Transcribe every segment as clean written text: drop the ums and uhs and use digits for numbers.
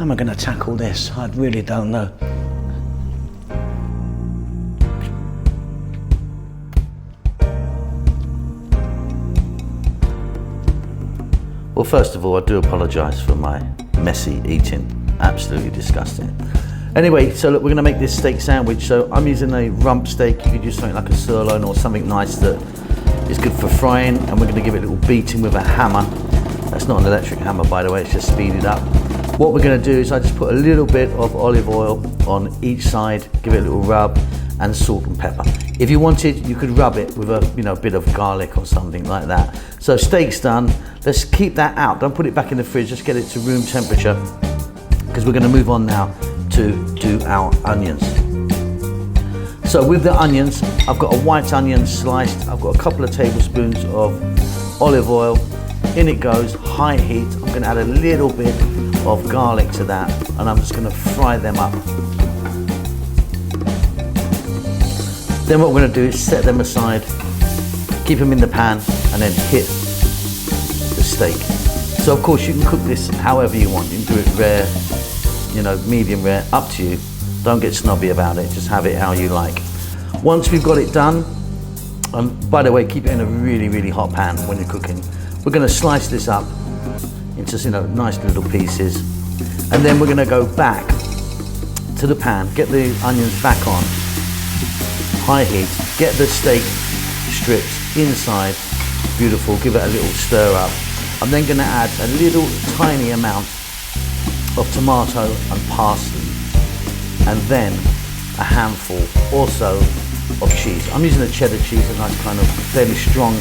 How am I going to tackle this? I really don't know. Well, first of all, I do apologise for my messy eating. Absolutely disgusting. Anyway, so look, we're going to make this steak sandwich. So I'm using a rump steak. You could use something like a sirloin or something nice that is good for frying. And we're going to give it a little beating with a hammer. That's not an electric hammer, by the way, it's just speeded up. What we're going to do is I just put a little bit of olive oil on each side, give it a little rub, and salt and pepper. If you wanted, you could rub it with a bit of garlic or something like that. So steak's done. Let's keep that out. Don't put it back in the fridge. Just get it to room temperature, because we're going to move on now to do our onions. So with the onions, I've got a white onion sliced. I've got a couple of tablespoons of olive oil. In it goes, high heat. I'm going to add a little bit of garlic to that, and I'm just going to fry them up. Then what we're going to do is set them aside, keep them in the pan, and then hit the steak. So of course you can cook this however you want. You can do it rare, medium rare, up to you. Don't get snobby about it, just have it how you like. Once we've got it done, and by the way, keep it in a really, really hot pan when you're cooking. We're going to slice this up into nice little pieces, and then we're going to go back to the pan, get the onions back on high heat, get the steak strips inside, beautiful, give it a little stir up. I'm then going to add a little tiny amount of tomato and parsley, and then a handful also of cheese. I'm using a cheddar cheese, a nice kind of fairly strong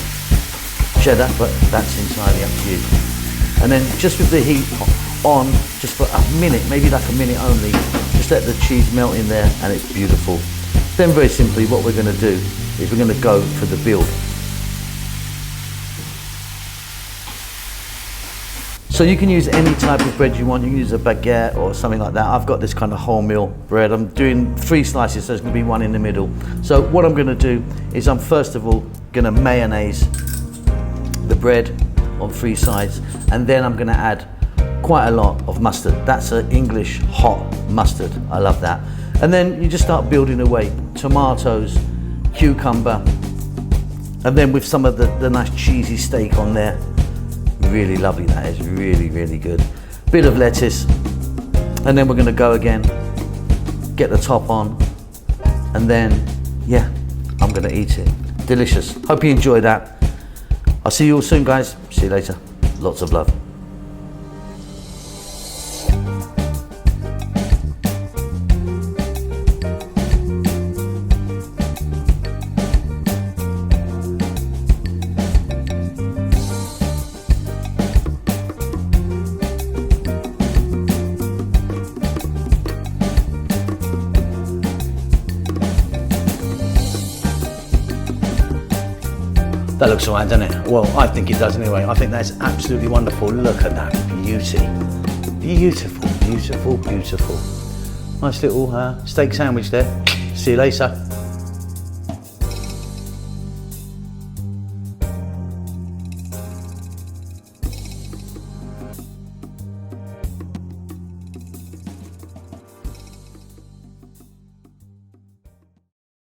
cheddar, but that's entirely up to you. And then just with the heat on, just for a minute, maybe like a minute only, just let the cheese melt in there, and it's beautiful. Then very simply what we're going to do is we're going to go for the build. So you can use any type of bread you want. You can use a baguette or something like that. I've got this kind of wholemeal bread. I'm doing 3 slices, so there's going to be one in the middle. So what I'm going to do is I'm first of all going to mayonnaise the bread on 3 sides, and then I'm going to add quite a lot of mustard. That's an English hot mustard. I love that. And then you just start building away. Tomatoes, cucumber, and then with some of the nice cheesy steak on there. Really lovely, that is really, really good. Bit of lettuce, and then we're going to go again, get the top on, and then, yeah, I'm going to eat it. Delicious. Hope you enjoy that. I'll see you all soon, guys. See you later. Lots of love. That looks alright, doesn't it? Well, I think it does anyway. I think that's absolutely wonderful. Look at that beauty. Beautiful, beautiful, beautiful. Nice little steak sandwich there. See you later.